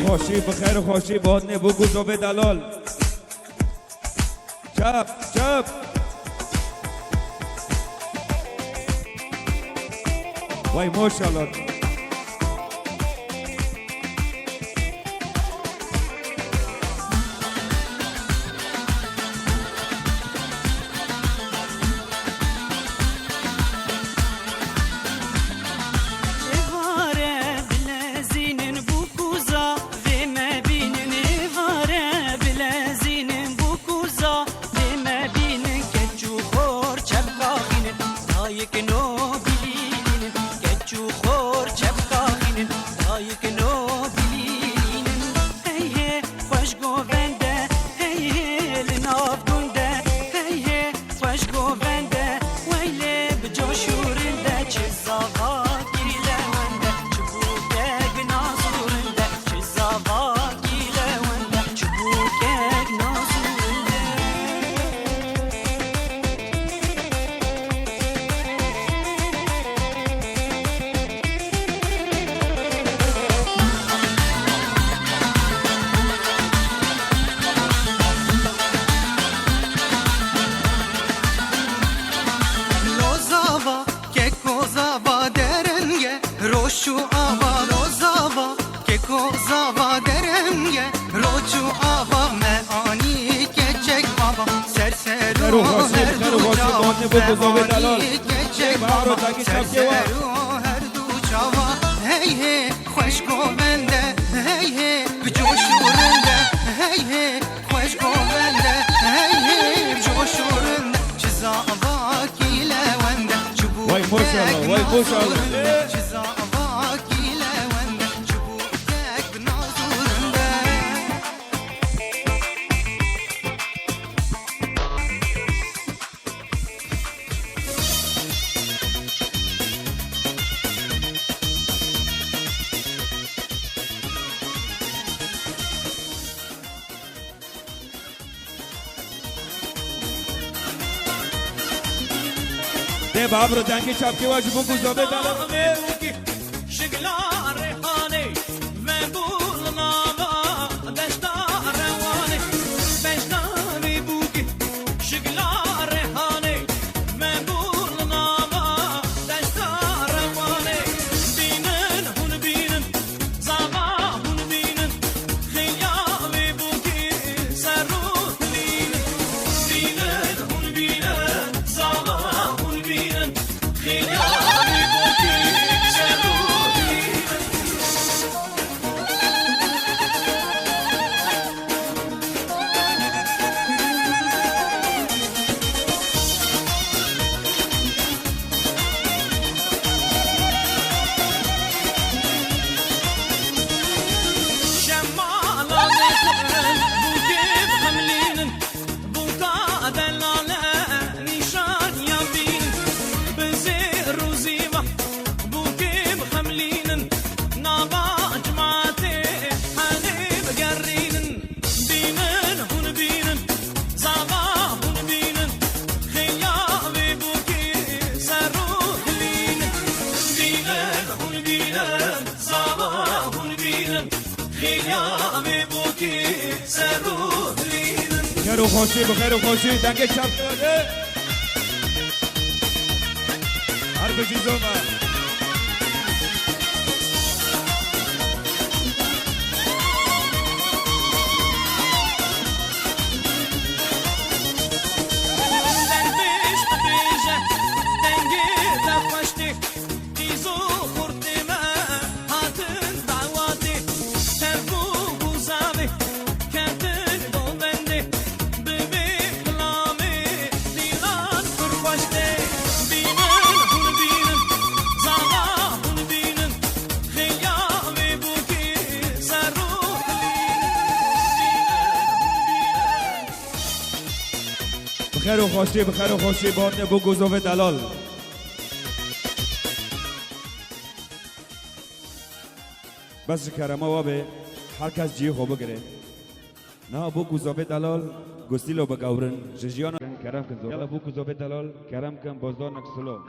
و خوشی بخیر و خوشی باد نبو گذابه دلال چپ چپ وای ماشاءالله بابرو دنگی چاپ که واجب و گذابه دلال شگلا ریحانه و بول ناما دشتا روانه بشتانی بوگی شگلا ریحانه و بول ناما دشتا روانه بینن هون بینن زاما هون بینن خیالی بوگی سرو لینن بینن هون بینن زاما هون بینن خیالی بوگی بخیر و خوشی بخیر و خوشی دنگه چپ داده هر بجیزو من بخیر و خوشی بخیر و خوشی باد نبو گذابه دلال بس کرمه وابه هر کس جی خوب بگره نه بو گذابه دلال گستیلو بگورن ججیانا کرم کن زور یلا بو گذابه دلال کرم کن بازدار نکسلو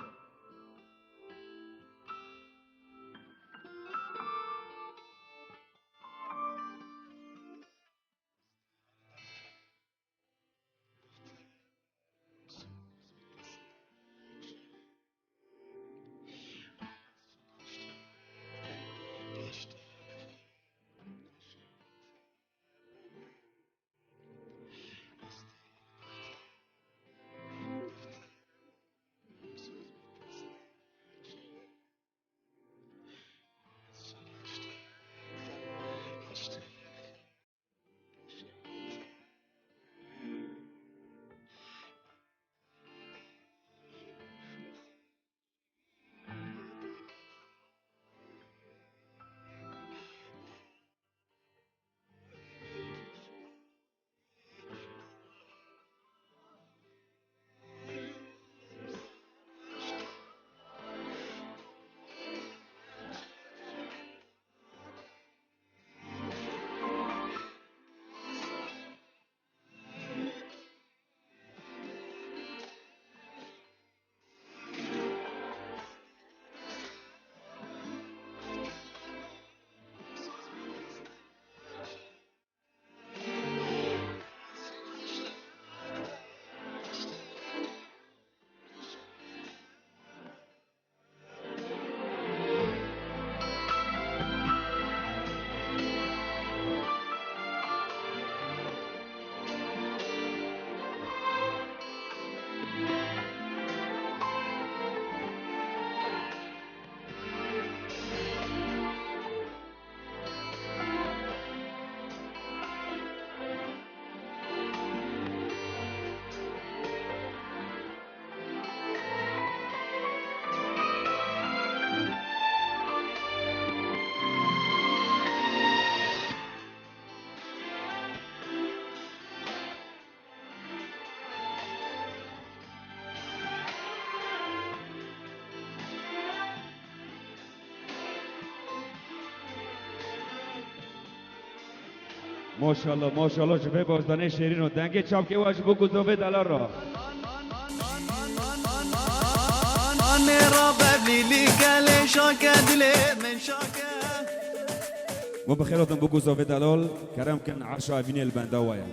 ماشاءالله جبه بازدانه شیرین و دنگ چاپ که واش بو گزوبه دلال را نرى ببليلي كالي شاكا دلي من شاكا و بخیراتون بو گزوبه دلال کرم کن عرش اوینی البنده وایا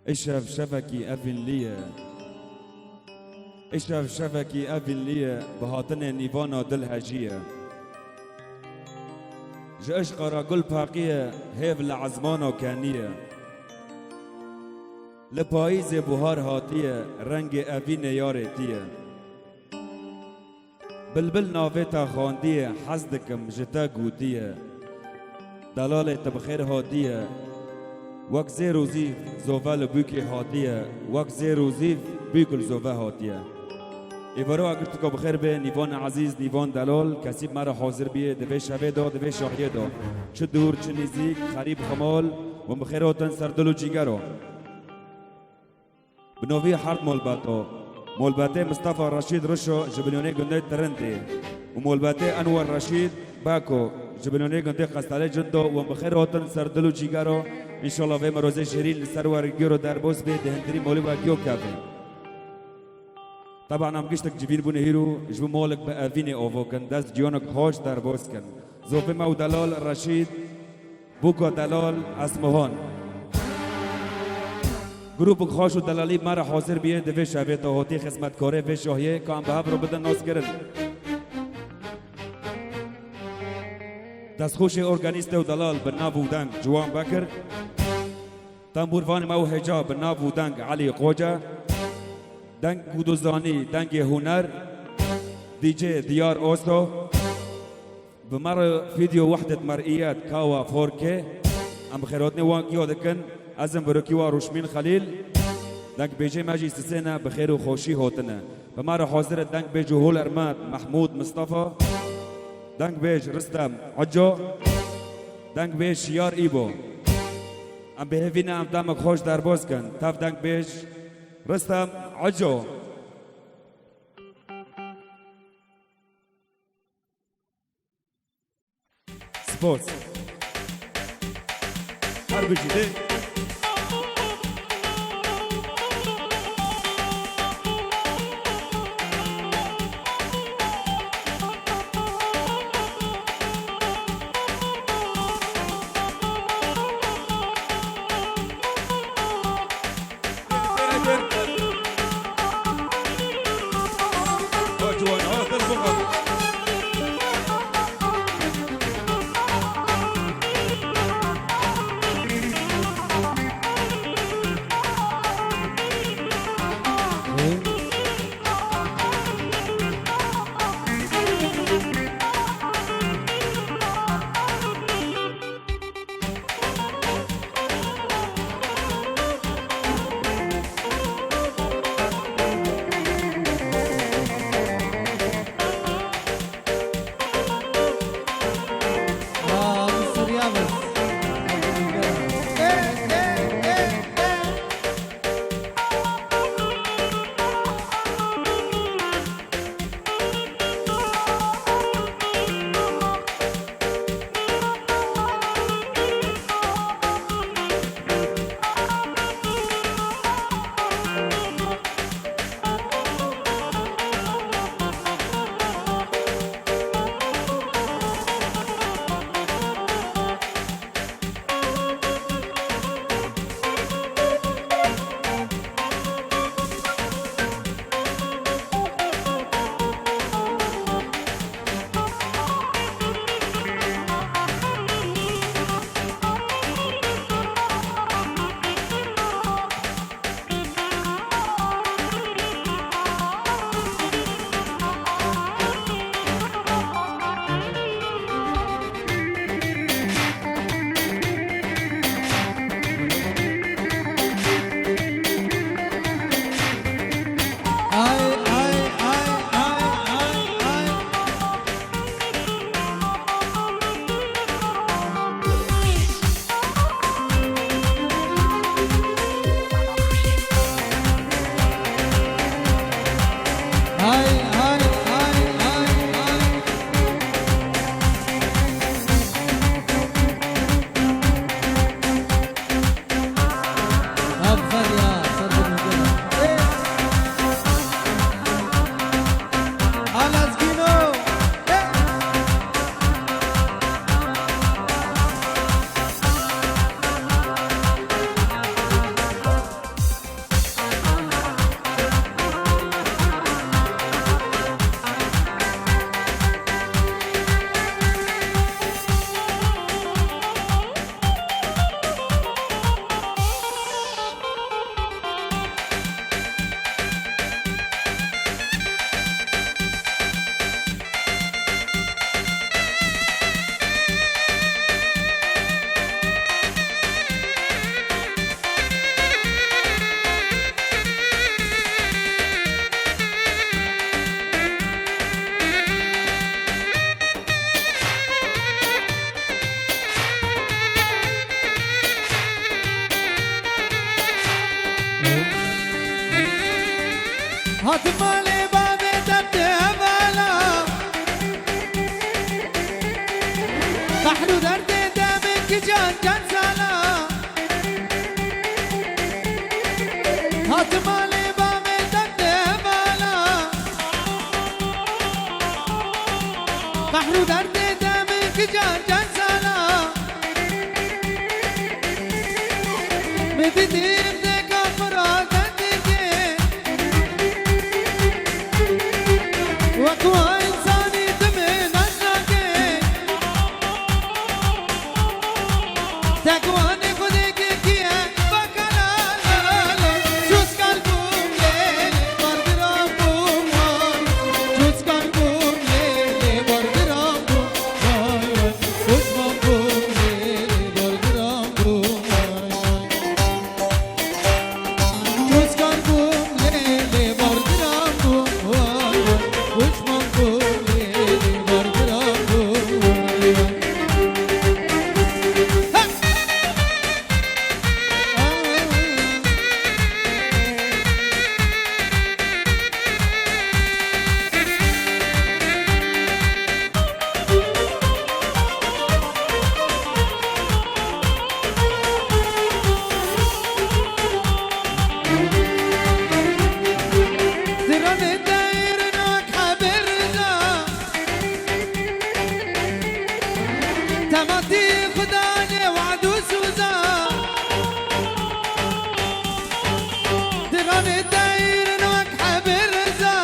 اشرف شفکی اوین لیه اشرف شفکی اوین لیه بهاتن نیوانا دل هجیه جاش قرا گل پاقیه هیو لعزمانا کانیه لپاییز بوهار هاتیه رنگ اوین یارتیه بلبل ناویتا خواندیه حزدکم جتا گودیه دلال تبخیر هاتیه وقت زی روزی زوال بوکی هاتیه وقت زی روزی بیکل زوال هاتیه ایوارو اگر تو بخیر به نیوان عزیز نیوان دلال کسی مرا حاضر بیه دوی شوه دا دوی شاهیه دا چه دور چه نزدیک قریب خمال و بخیراتن سردل و جیگرو بنوی حرد مولباته مصطفى رشید رشو جبلونی گنده ترنده و مولباته انور رشید باکو جبلونی گنده قستاله جندو و بخیراتن سردل و جیگرو انشالله و مروزه شیرین سرور گیرو در بوس به دهندری مولی و گیو کافه طبعا هم گشتك جبين بونه هيرو جبو مالك بأفيني أوفو كن دست جيونك خوش در بوس كن زوفي مو دلال رشيد بوكو دلال اسمهان گروپ خوش و دلالی مرا حاضر بیه دوی شوه تا هاتی خدمتکاره و شاهیه که هم به رو بدن ناس گرن دستخوش ارگانیست و دلال به ناو دنگ جوان بکر تنبوروان مو حجاب به ناو دنگ علی قوجه دنگ گودوزانی دنگ هنر دیجی دیار اوستو بمر فيديو وحدة مرئيات كاوا 4K ام خيراتني وان يودكن ازم بروكي وروشمين خليل دنگ بيجي ماجي سسينا بخير وخوشي هوتنا بمر حاضر دنگ بيجي هول ارماد محمود مصطفى دنگ بيج رستم عجو دنگ بيج شيار ايبو ام بهفينا ام دمك خوش در باز کن تف دنگ بيج رستم عجو سپورت هر بجیده مالی بابی دبده بالا بحر درد دمك جان جان سالا هات مالی بابی دبده بالا بحر درد دمك جان جان سالا می‌بینیم دکا فراتن دیگه وکو انسانی دمه نشناکه تکوانی خودی که کیه بکنال جوز کن بوم لیلی بردرام بوم جوز کن بوم لیلی بردرام بوم خوشمان بوم لیلی بردرام بوم جوز کن بوم لیلی بردرام بوم خوشمان بوم لیلی بردرام بوم دران الداير نوك حبرنا تماتي خداني وعدو سوزا دران الداير نوك حبرنا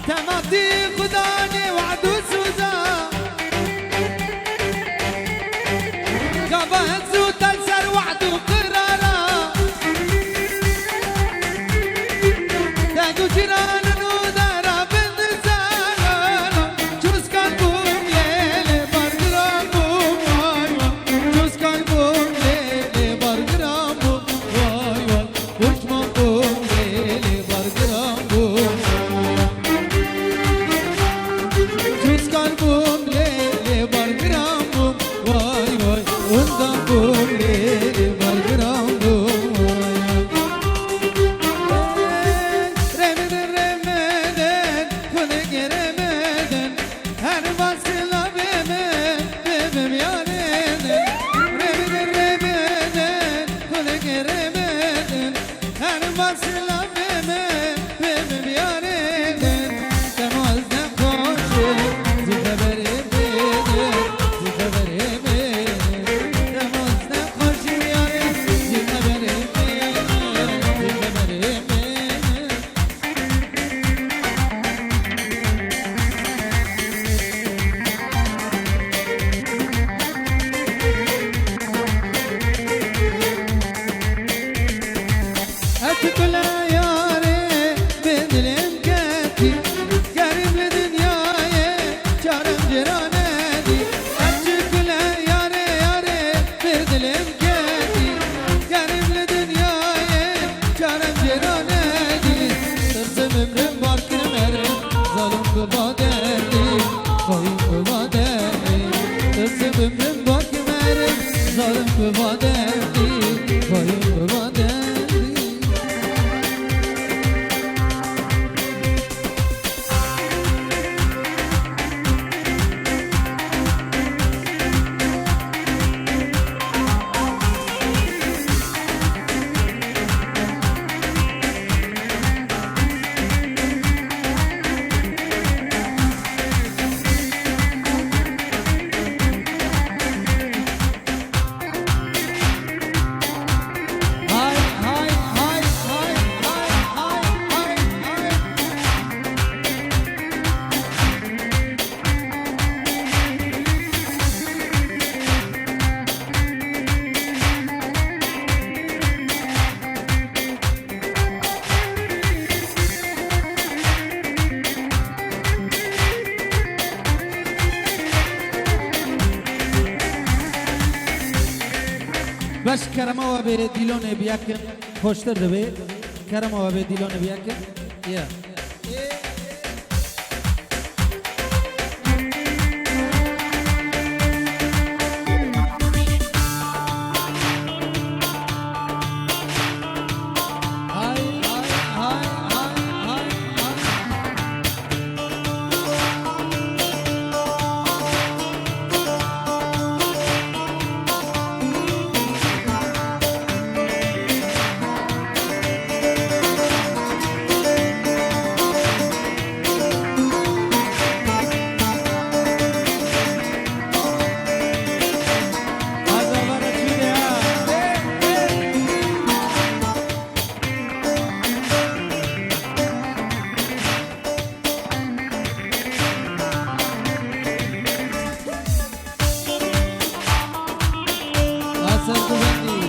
تماتي خداني وعدو سوزا قابا هزو تلسر وعدو قرارا تاگو جیران نودارا بندزانا جوز کن بوم لیلی بردرام بوم وای وای جوز کن بوم لیلی بردرام بوم وای وای خوشمان بوم لیلی بردرام بوم جوز کن بوم لیلی بردرام بوم وای وای اندام بوم لیلی بردرام بوم وای Remeden remeden kule giremeden her vasıla bebem yareden Remeden remeden kule giremeden her vasıla bebem yareden Temazda koşu zifabere beden zifabere beden Temazda koşu yareden zifabere beden zifabere beden Atkula yare bedlim kati Garibli dünyaya çarım ciranedi Atkula yare bedlim kati Garibli dünyaya çarım ciranedi Tırsım ömrüm barkın merim Zalim kıba derdi Koyun kıba derdi Tırsım ömrüm barkın merim Zalim kıba derdi Koyun kıba derdi Hay hay hay hay hay hay hay بس کرما و به دیلون بیاکن خوشتر دبی کرما و به دیلون بیاکن یا سردبندی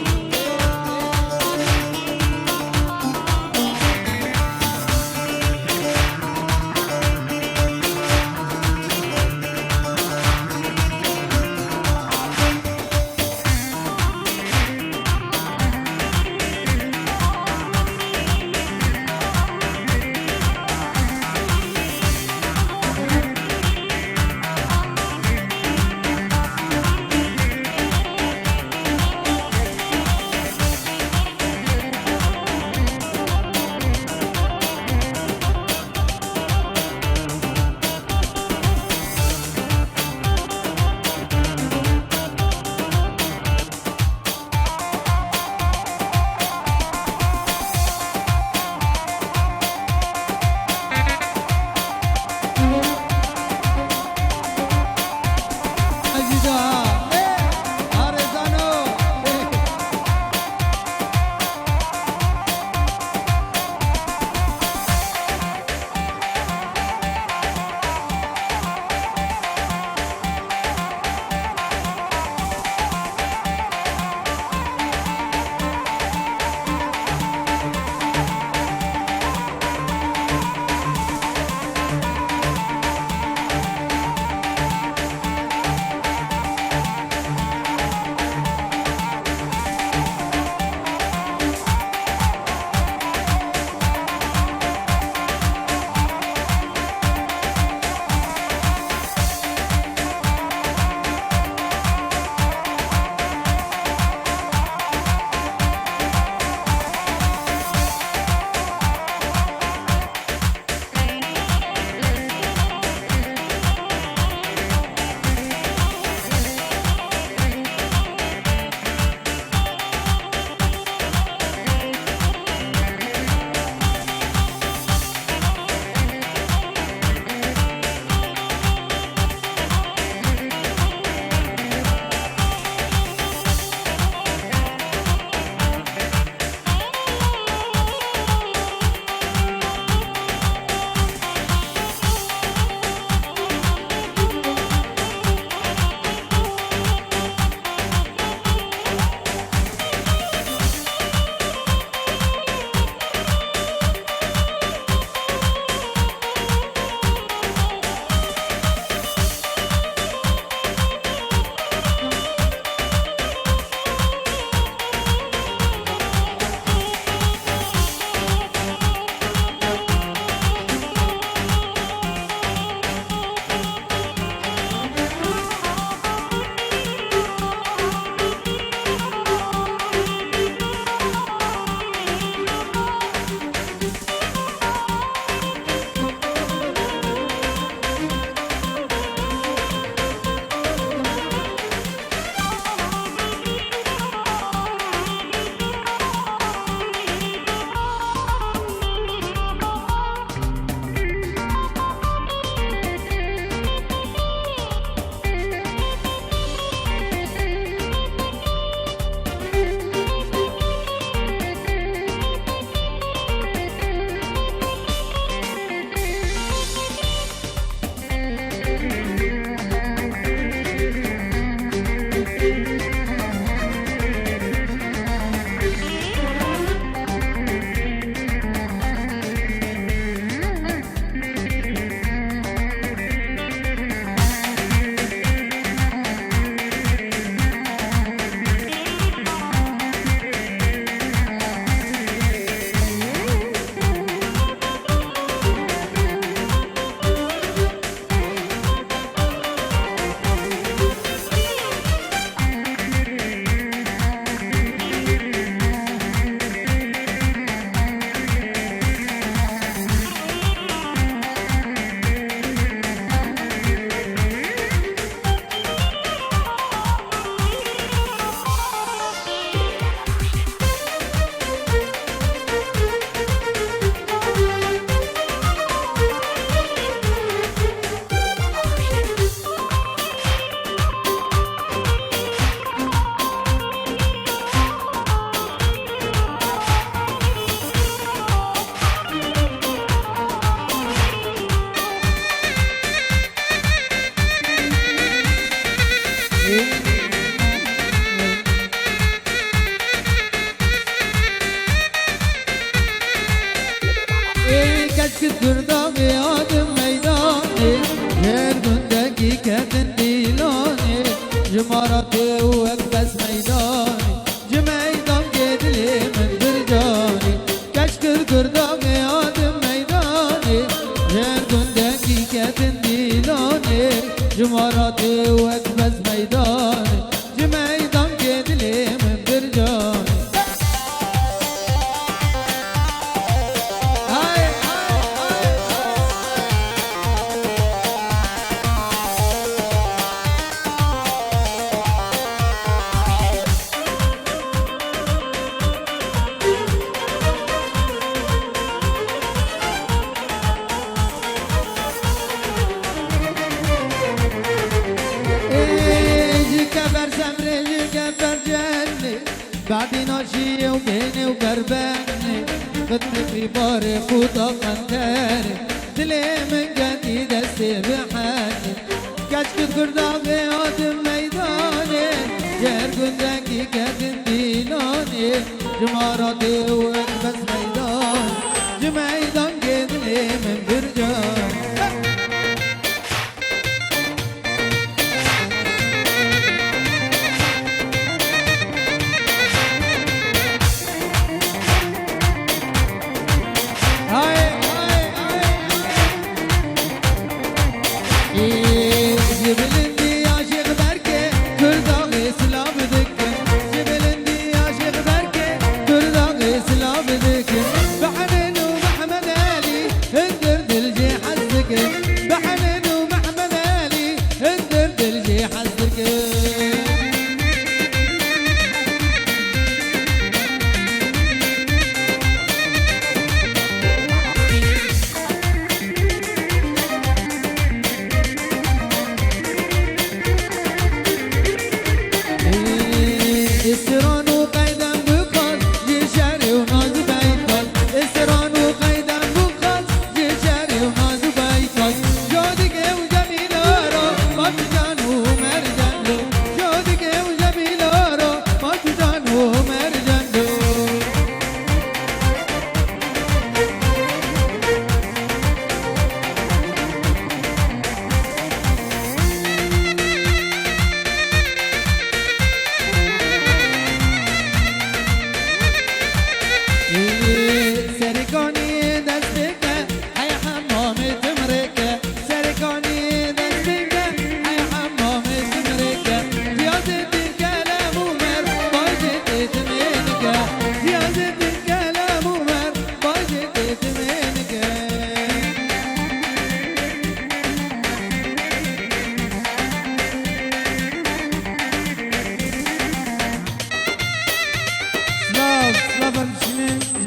جماراتي وأكبس ميداني جميدان قدلي من برجاني كشكر كرداغي آدم ميداني جير قندكي كتن ديلاني جماراتي وأكبس ميداني جميدان قدلي من برجاني بعدين اشي وبيني وقرباني فتني في باري خطا قنتاري دلي من قدي دستي بحاني كشكت قرداغي آدم ميداني جير قنداكي كدن ديلاني جماراتي وأكبس ميدان جميدان قدلي من برجاني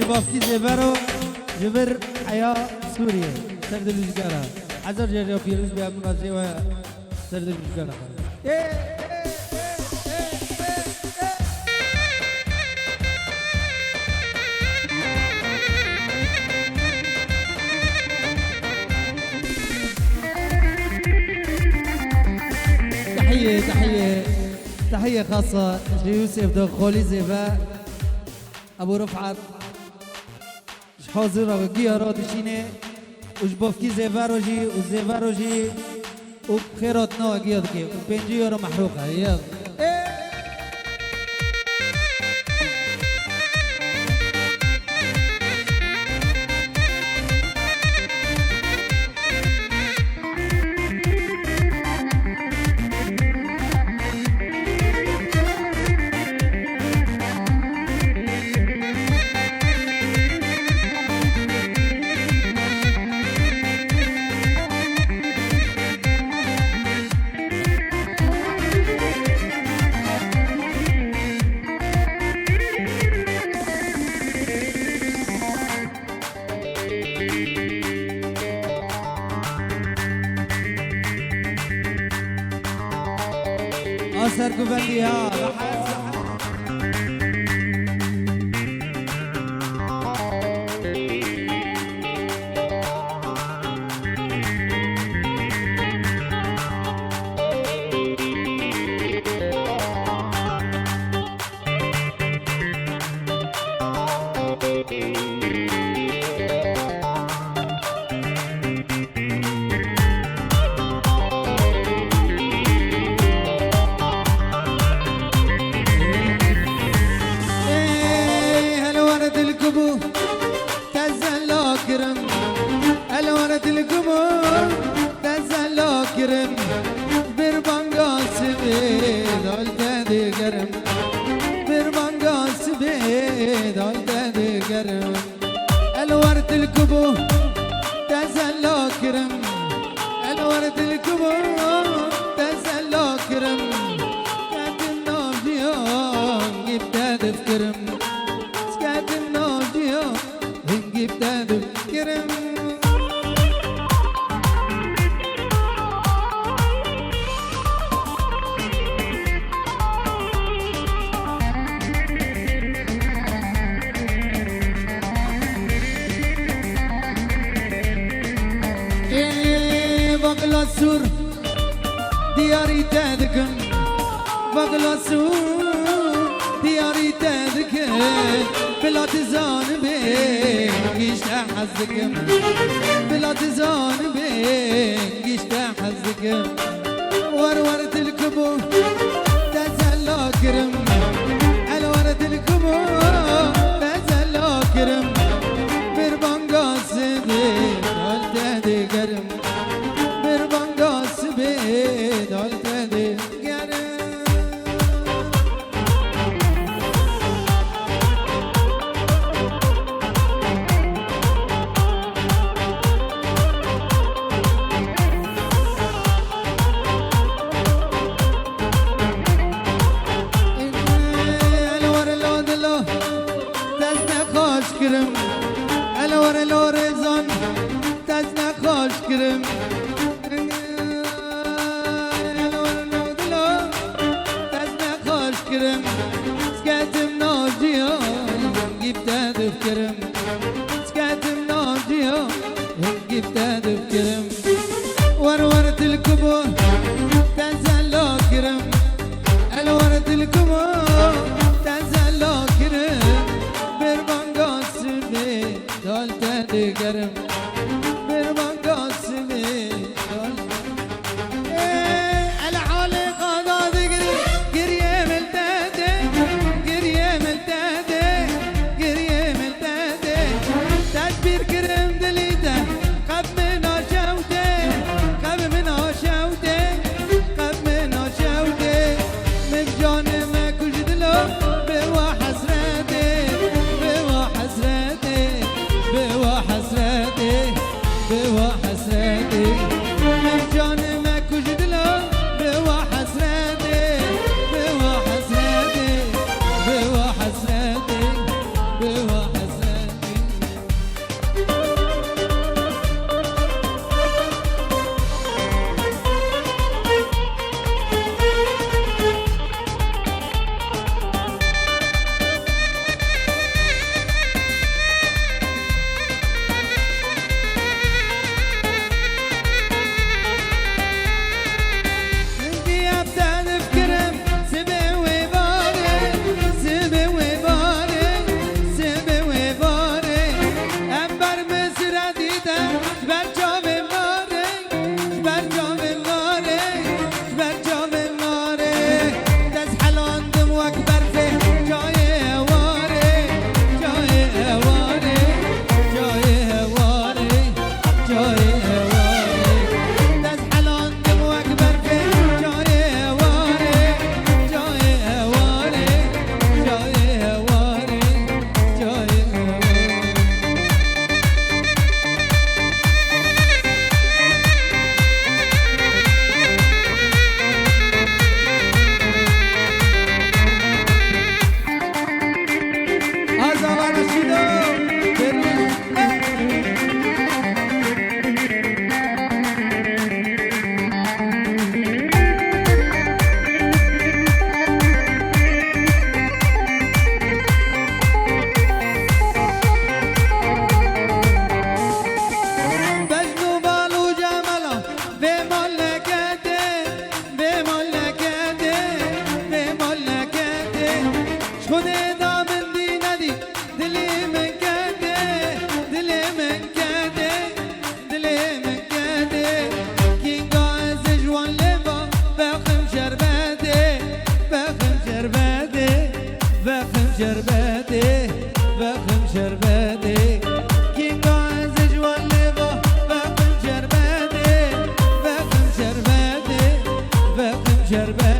بافکی زبرو جبر حیا سوریه سرد لوزگارا عزر جریا پیروز بیا منازی و سرد لوزگارا تحية خاصة ليوسف دخولي زيبا أبو رفعت حاضر وقيا راتشينه وجبافكي زيفاروجي وزيفاروجي وخيراتنا وقيا دكي وبنجي يورو محروقة يلا أثر كوفنديها دالت دیگرم بربانگاس به دالت دیگرم الورد الكبو تزلا كرم الورد الكبو تزلا كرم سكات النوجيون جبت تذكرم سكات النوجيون جبت تذكرم بغلاسور دياري تذكم بغلاسور دياري تذكم بلا تزان بيش تحزكم بلا تزان بيش تحزكم ورورة الكبو تزلا كرم الورة الكبو تزلا كرم بربانقاس بيش تهدي كرم بربانقاس بيد التدي الور لودلو تزنا خوش كرم الور لورزون تزنا خوش كرم كرم سكاتم ناجيو جبت تذكرم سكاتم ناجيو جبت تذكرم ورورة الكبو تزلو كرم الورة الكبو تزلو كرم بربانقاس بي دالت تذكرم بربانقاس بي دالت العالي قادا ذكري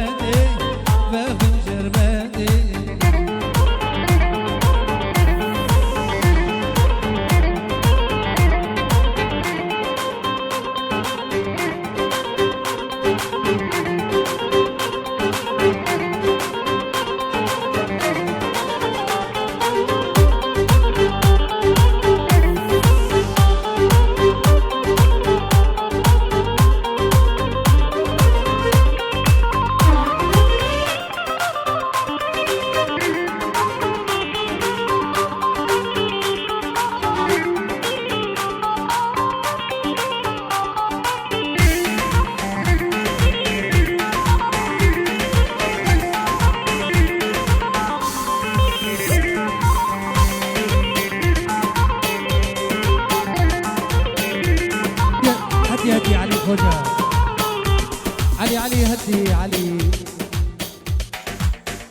جرمادي بابن جرمادي هدي علي خوجا علي هدي علي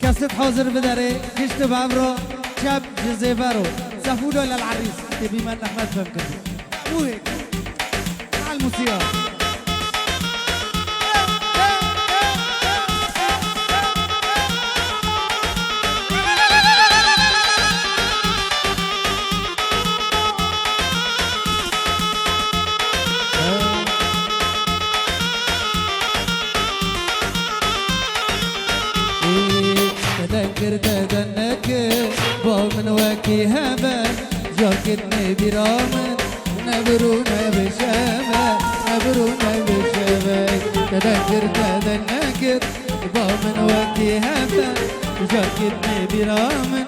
كاسة حاضر بداري كشت بابرو شاب جزيبارو سافودو للعريس تبي من أحمد فمكن وهيك على الموسيقى تدنك بومن وكي هبا جاكتني برامن نبرونا بشامة نبرونا بشامة تدنك بومن وكي هبا جاكتني برامن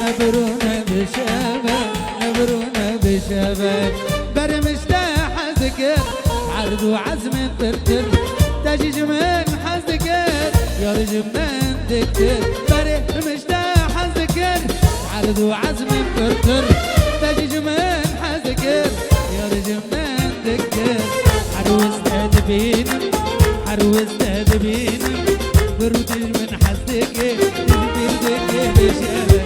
نبرونا بشامة نبرونا بشامة برمشتاح ذكر عرض وعزم ترتر تجيج من حزكر يا رجمنا ذكر بري مشتاح ذكر عرض وعزم ترتر تجيج من حزكر يا رجمنا ذكر حروس تدبين حروس تدبين بروتج من حزكر تدبين ذكر بشامة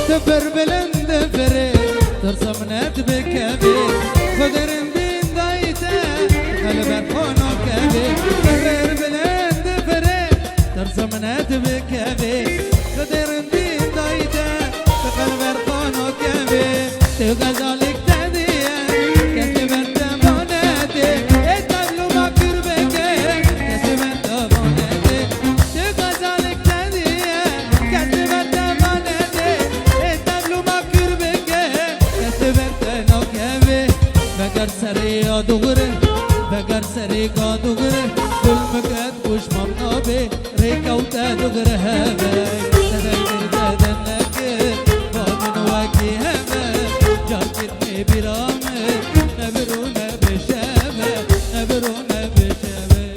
دفر بلند فري ترسمنات بكبي خضرن بين دايته قلبت خونو كبي دفر بلند فري ترسمنات بكبي خضرن بين دايته قلبت خونو كبي تغزالك تديه كسبت موناتي اتبلو بكر بكي كسبت موناتي تغزالك تديه كسبت بگر سری آدوغره بگر سری کادوغره گل مکت خوش ممنابه ریکوت دوغره همه تدنگر تدنگر با من وکی همه جاکت می بیرامه نبرونه بشمه نبرونه بشمه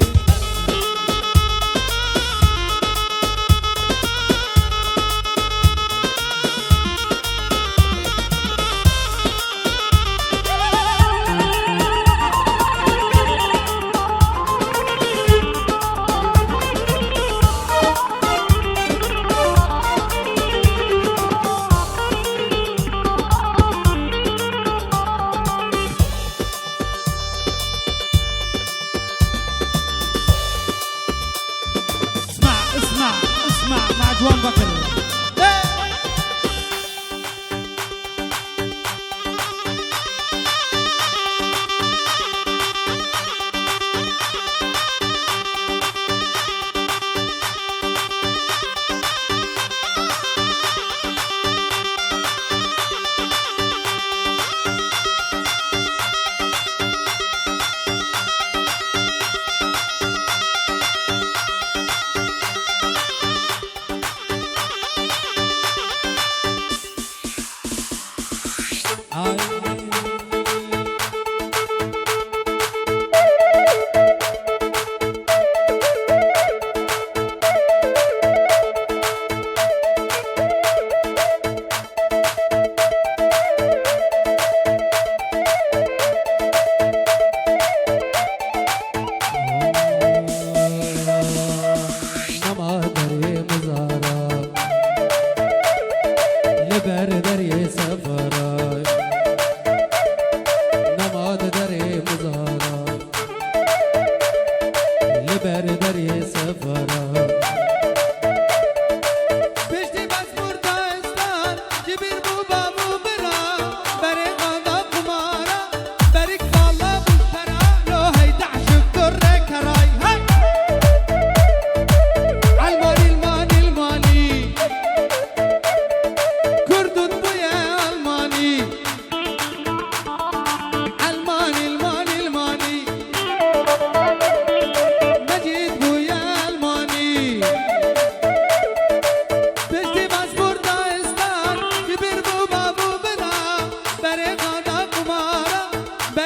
اسمع مع جوان بكر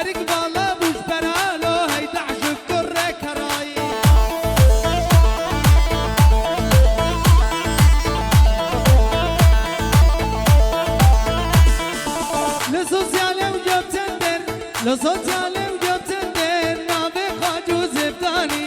برق بالا بوش برالو هيدا عشق كره كراي لسوسيالي وجبتندر لسوسيالي وجبتندر نابي خاجو زبداني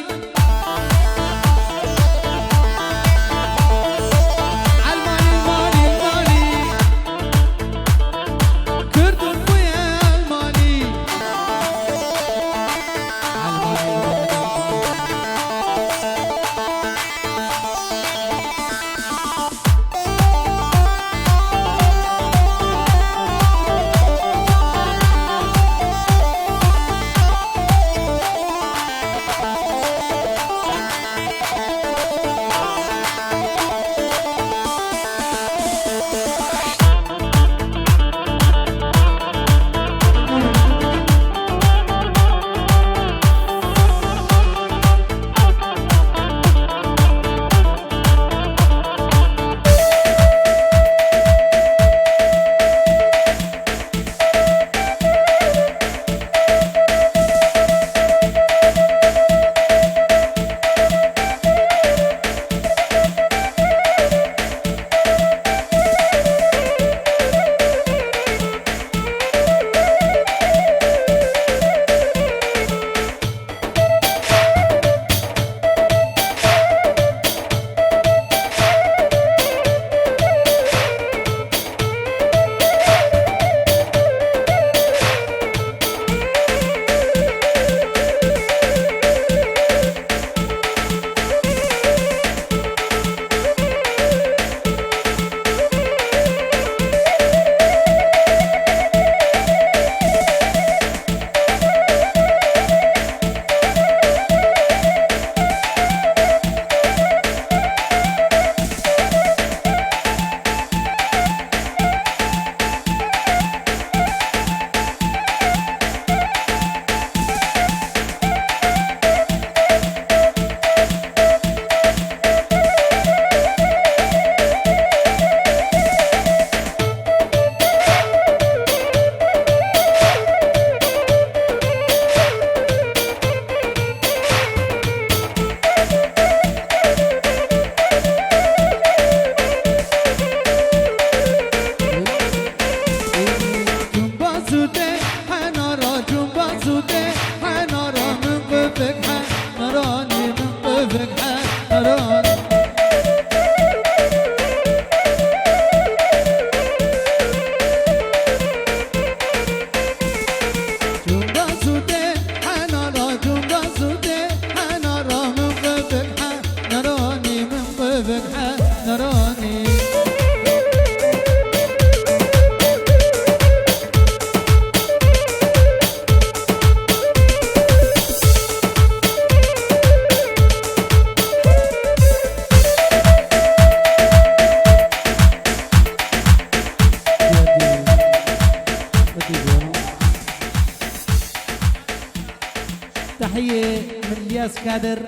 تحية من الياس كادر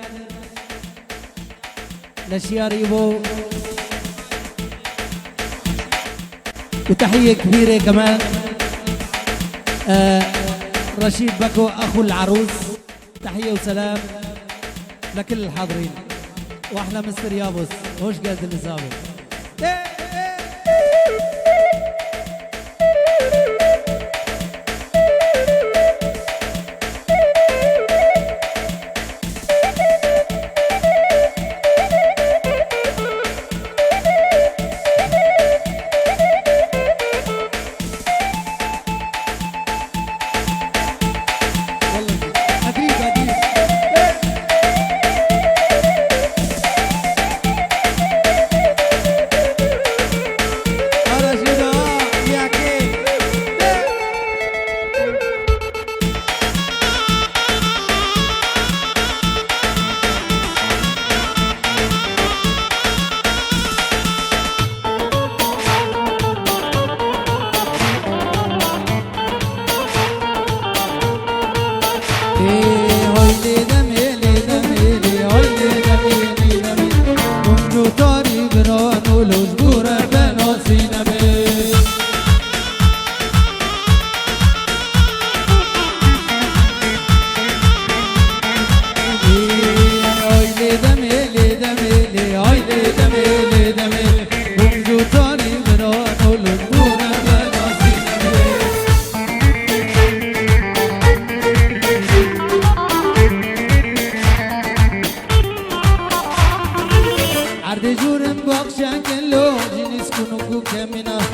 لشياريبو، وتحية كبيرة كمان رشيد بكو أخو العروس. تحية وسلام لكل الحاضرين، وأحلى مستر يابوس هوش قاد الإصابة. کمینا